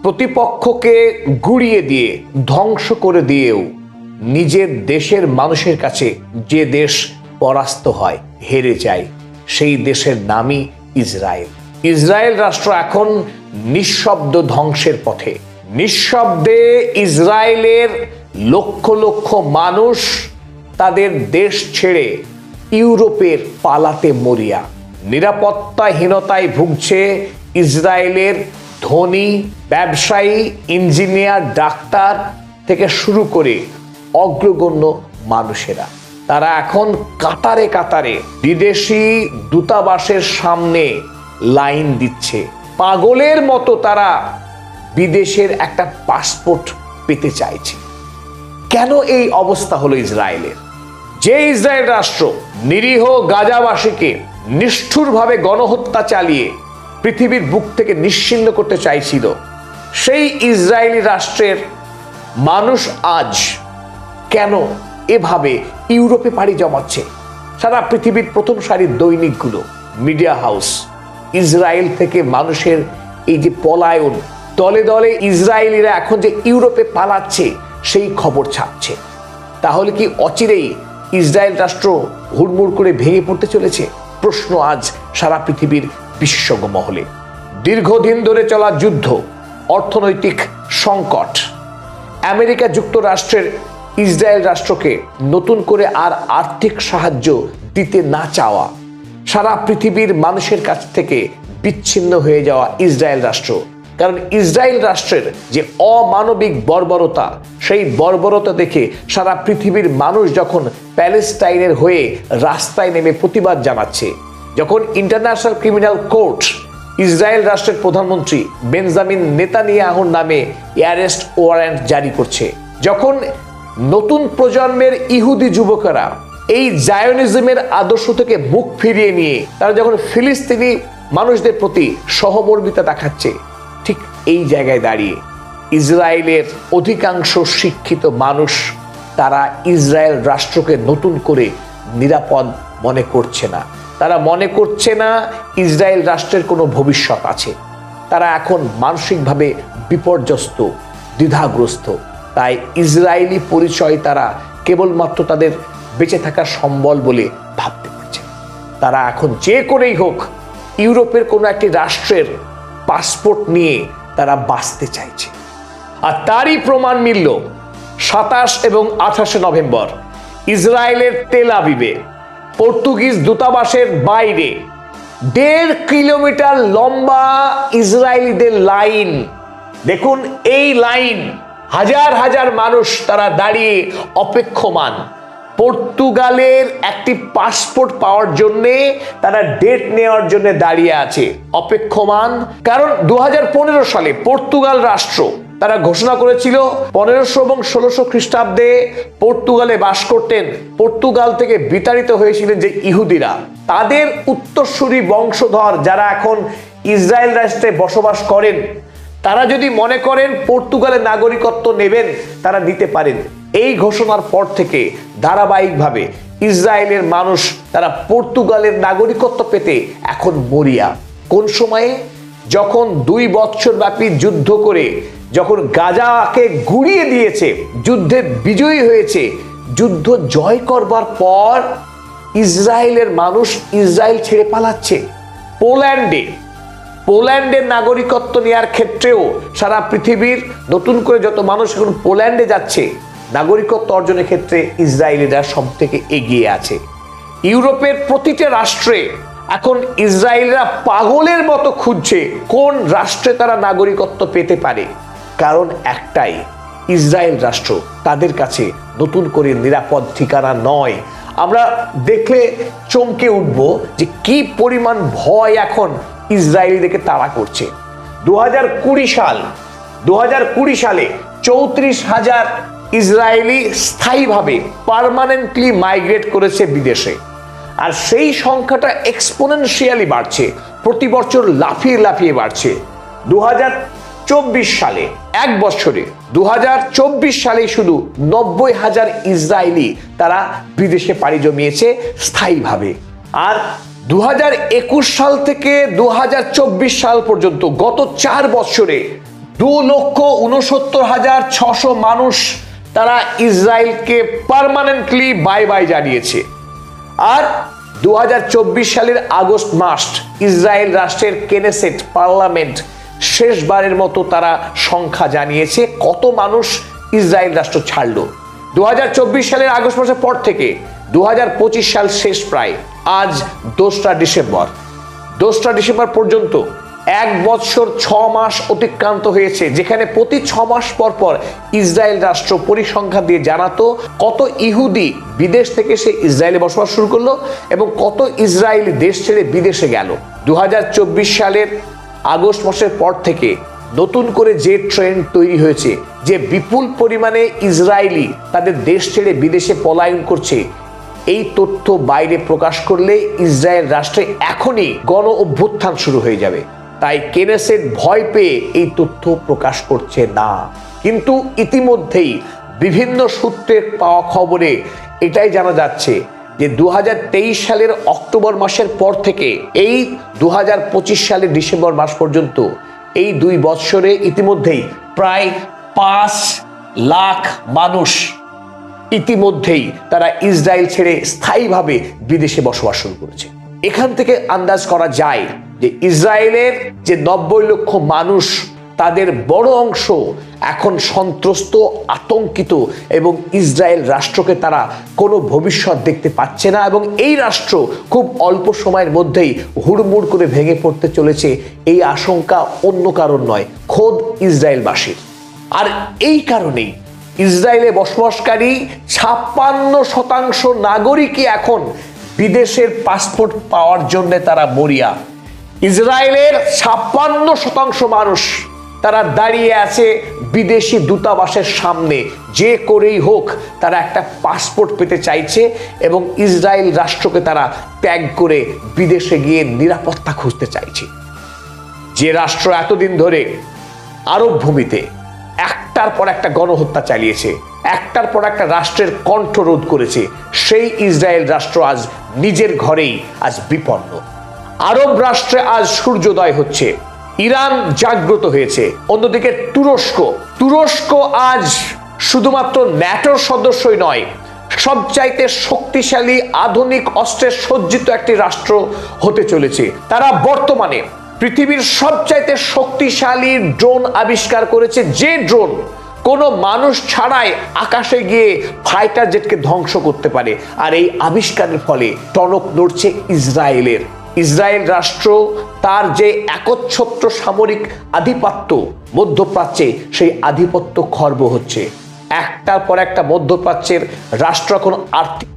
প্রতিপক্ষকে গুড়িয়ে দিয়ে ধ্বংস করে দিয়েও নিজের দেশের মানুষের কাছে যে দেশ পরাস্ত হয়, হেরে যায়, সেই দেশের নামই ইসরায়েল। ইসরায়েল রাষ্ট্র এখন নিঃশব্দ ধ্বংসের পথে। নিঃশব্দে ইসরায়েলের লক্ষ লক্ষ মানুষ তাদের দেশ ছেড়ে ইউরোপের পালাতে মরিয়া। নিরাপত্তাহীনতায় ভুগছে ইসরায়েলের ধনী ব্যবসায়ী, ইঞ্জিনিয়ার, ডাক্তার থেকে শুরু করে অগ্রগণ্য মানুষেরা। তারা এখন কাতারে কাতারে বিদেশি দূতাবাসের সামনে লাইন দিচ্ছে। পাগলের মতো তারা বিদেশের একটা পাসপোর্ট পেতে চাইছে। কেন এই অবস্থা হলো ইসরায়েলের? যে ইসরায়েল রাষ্ট্র নিরীহ গাজাবাসীকে নিষ্ঠুরভাবে গণহত্যা চালিয়ে পৃথিবীর বুক থেকে নিশ্চিহ্ন করতে চাইছিল, সেই ইসরায়েলি রাষ্ট্রের মানুষ আজ কেন এভাবে ইউরোপে পাড়ি জমাচ্ছে? সারা পৃথিবীর প্রথম সারির দৈনিকগুলো, মিডিয়া হাউস ইসরায়েল থেকে মানুষের এই যে পলায়ন, দলে দলে ইসরায়েলিরা এখন যে ইউরোপে পালাচ্ছে সেই খবর ছাপছে। তাহলে কি অচিরেই ইসরায়েল রাষ্ট্র হুড়মুড় করে ভেঙে পড়তে চলেছে? প্রশ্ন আজ সারা পৃথিবীর বিশেষজ্ঞ মহলে। দীর্ঘদিন ধরে চলা যুদ্ধ, অর্থনৈতিক সংকট, আমেরিকা যুক্তরাষ্ট্রের ইসরায়েল রাষ্ট্রকে নতুন করে আর আর্থিক সাহায্য দিতে না চাওয়া, সারা পৃথিবীর মানুষের কাছ থেকে বিচ্ছিন্ন হয়ে যাওয়া ইসরায়েল রাষ্ট্র। কারণ ইসরায়েল রাষ্ট্রের যে অমানবিক বর্বরতা, সেই বর্বরতা দেখে সারা পৃথিবীর মানুষ যখন প্যালেস্টাইনের হয়ে রাস্তায় নেমে প্রতিবাদ জানাচ্ছে, যখন ইন্টারন্যাশনাল ক্রিমিনাল কোর্ট ইসরায়েল রাষ্ট্রের প্রধানমন্ত্রী বেঞ্জামিন নেতানিয়াহুর নামে অ্যারেস্ট ওয়ারেন্ট জারি করছে, যখন নতুন প্রজন্মের ইহুদি যুবকেরা এই জায়োনিজমের আদর্শ থেকে মুখ ফিরিয়ে নিয়ে তারা যখন ফিলিস্তিনি মানুষদের প্রতি সহমর্মিতা দেখাচ্ছে, ঠিক এই জায়গায় দাঁড়িয়ে ইসরায়েলের অধিকাংশ শিক্ষিত মানুষ তারা ইসরায়েল রাষ্ট্রকে নতুন করে নিরাপদ মনে করছে না। তারা মনে করছে না ইসরায়েল রাষ্ট্রের কোনো ভবিষ্যৎ আছে। তারা এখন মানসিকভাবে বিপর্যস্ত, দ্বিধাগ্রস্ত। তাই ইসরায়েলি পরিচয় তারা কেবলমাত্র তাদের বেঁচে থাকার সম্বল বলে ভাবতে পারছে। তারা এখন যে করেই হোক ইউরোপের কোনো একটি রাষ্ট্রের পাসপোর্ট নিয়ে তারা বাঁচতে চাইছে। আর তারই প্রমাণ মিলল 27 এবং 28 নভেম্বর ইসরায়েলের তেল আবিবে পর্তুগিজ দূতাবাসের বাইরে 1.5 কিলোমিটার লম্বা ইসরায়েলিদের লাইন। দেখুন এই লাইন, হাজার হাজার মানুষ তারা দাঁড়িয়ে অপেক্ষমান পর্তুগালের একটি পাসপোর্ট পাওয়ার জন্য। তারা ডেট নেওয়ার জন্য দাঁড়িয়ে আছে, অপেক্ষমান। কারণ 2015 সালে পর্তুগাল রাষ্ট্র তারা ঘোষণা করেছিল 1500 এবং 1600 খ্রিস্টাব্দে পর্তুগালে বাস করতেন, পর্তুগাল থেকে বিতাড়িত হয়েছিলেন যে ইহুদিরা, তাদের উত্তরসূরি বংশধর যারা এখন ইসরায়েল রাষ্ট্রে বসবাস করেন, তারা যদি মনে করেন পর্তুগালের নাগরিকত্ব নেবেন, তারা নিতে পারেন। এই ঘোষণার পর থেকে ধারাবাহিকভাবে ইসরায়েলের মানুষ তারা পর্তুগালের নাগরিকত্ব পেতে এখন মরিয়া। কোন সময়ে? যখন 2 বছর ব্যাপী যুদ্ধ করে যখন গাজাকে গুড়িয়ে দিয়েছে, যুদ্ধে বিজয়ী হয়েছে, যুদ্ধ জয় করবার পর ইসরায়েলের মানুষ ইসরায়েল ছেড়ে পালাচ্ছে। পোল্যান্ডের নাগরিকত্ব নেওয়ার ক্ষেত্রেও সারা পৃথিবীর নতুন করে যত মানুষ এখন পোল্যান্ডে যাচ্ছে, নাগরিকত্ব অর্জনের ক্ষেত্রে ইসরায়েলিরা সব থেকে এগিয়ে আছে। ইউরোপের প্রতিটা রাষ্ট্রে এখন ইসরায়েলরা পাগলের মতো খুঁজছে কোন রাষ্ট্রে তারা নাগরিকত্ব পেতে পারে। কারণ একটাই, ইসরায়েল রাষ্ট্র তাদের কাছে নতুন করে নিরাপদ ঠিকানা নয়। আমরা দেখলে চমকে উঠব যে কি পরিমাণ ভয় এখন ইসরায়েলিদেরকে তাড়া করছে। 2020 সালে 34,000 ইসরায়েলি স্থায়ীভাবে পার্মানেন্টলি মাইগ্রেট করেছে বিদেশে। আর সেই সংখ্যাটা এক্সপোনেনশিয়ালি বাড়ছে, প্রতি বছর লাফিয়ে লাফিয়ে বাড়ছে। 2024 সালে, এক বছরে 2024 সালে শুধু 90,000 ইসরায়েলি তারা বিদেশে পাড়ি জমিয়েছে স্থায়ীভাবে। আর 2021 সাল থেকে 2024 সাল পর্যন্ত গত 4 বছরে 2,69,600 মানুষ তারা ইসরায়েলকে পার্মানেন্টলি বাই বাই জানিয়েছে। আর 2024 সালের আগস্ট মাস ইসরায়েল রাষ্ট্রের কেনেসেট পার্লামেন্ট শেষবারের মতো তারা সংখ্যা জানিয়েছে কত মানুষ ইসরায়েল রাষ্ট্র ছাড়লো। 2024 সালের আগস্ট মাসের পর থেকে 2025 সাল শেষ, প্রায় আজ 2রা ডিসেম্বর পর্যন্ত 1 বছর 6 মাস অতিক্রান্ত হয়েছে, যেখানে প্রতি 6 মাস পর পর ইসরায়েল রাষ্ট্র পরিসংখ্যান দিয়ে জানাতো কত ইহুদি বিদেশ থেকে সে ইসরায়েলে বসবাস শুরু করলো এবং কত ইসরায়েলি দেশ ছেড়ে বিদেশে গেল। 2024 সালের আগস্ট মাসের পর থেকে নতুন করে যে ট্রেন্ড তৈরি হয়েছে যে বিপুল পরিমাণে ইসরায়েলি তাদের দেশ ছেড়ে বিদেশে পলায়ন করছে, এই তথ্য বাইরে প্রকাশ করলে ইসরায়েল রাষ্ট্রে এখনই গণ অভ্যুত্থান শুরু হয়ে যাবে। তাই কেনেসেট ভয় পেয়ে এই তথ্য প্রকাশ করছে না। কিন্তু ইতিমধ্যেই বিভিন্ন সূত্রে পাওয়া খবরে এটাই জানা যাচ্ছে যে 2023 সালের অক্টোবর মাসের পর থেকে এই 2025 সালের ডিসেম্বর মাস পর্যন্ত এই 2 বছরে ইতিমধ্যেই প্রায় 5 লাখ মানুষ ইতিমধ্যেই তারা ইসরায়েল ছেড়ে স্থায়ীভাবে বিদেশে বসবাস শুরু করেছে। এখান থেকে আন্দাজ করা যায় যে ইসরায়েলের যে 90 লক্ষ মানুষ তাদের বড় অংশ এখন সন্ত্রস্ত, আতঙ্কিত এবং ইসরায়েল রাষ্ট্রকে তারা কোনো ভবিষ্যৎ দেখতে পাচ্ছে না এবং এই রাষ্ট্র খুব অল্প সময়ের মধ্যেই হুড়মুড় করে ভেঙে পড়তে চলেছে, এই আশঙ্কা অন্য কারণ নয়, খোদ ইসরায়েলবাসীর। আর এই কারণেই ইসরায়েলে বসবাসকারী 56% নাগরিকই এখন বিদেশের পাসপোর্ট পাওয়ার জন্য তারা মরিয়া। ইসরায়েলের 56% মানুষ তারা দাঁড়িয়ে আছে বিদেশি দূতাবাসের সামনে, যে করেই হোক তারা একটা পাসপোর্ট পেতে চাইছে এবং ইসরায়েল রাষ্ট্রকে তারা ত্যাগ করে বিদেশে গিয়ে নিরাপত্তা খুঁজতে চাইছে। যে রাষ্ট্র এতদিন ধরে আরব ভূমিতে একটার পর একটা গণহত্যা চালিয়েছে, একটার পর একটা রাষ্ট্রের কণ্ঠ রোধ করেছে, সেই ইসরায়েল রাষ্ট্র আজ নিজের ঘরেই আজ বিপন্ন। আরব রাষ্ট্রে আজ সূর্যোদয় হচ্ছে, ইরান জাগ্রত হয়েছে, অন্যদিকে তুরস্ক আজ শুধুমাত্র ন্যাটোর সদস্যই নয়, সবচাইতে শক্তিশালী আধুনিক অস্ত্রের সজ্জিত একটি রাষ্ট্র হতে চলেছে। তারা বর্তমানে পৃথিবীর সবচাইতে শক্তিশালী ড্রোন আবিষ্কার করেছে, যে ড্রোন কোনো মানুষ ছাড়াই আকাশে গিয়ে ফাইটার জেটকে ধ্বংস করতে পারে। আর এই আবিষ্কারের ফলে টনক নড়ছে ইসরায়েলের। ইসরায়েল রাষ্ট্র তার যে একচ্ছত্র সামরিক আধিপত্য মধ্যপ্রাচ্যে, সেই আধিপত্য খর্ব হচ্ছে। একটার পর একটা মধ্যপ্রাচ্যের রাষ্ট্র এখন আর্থিক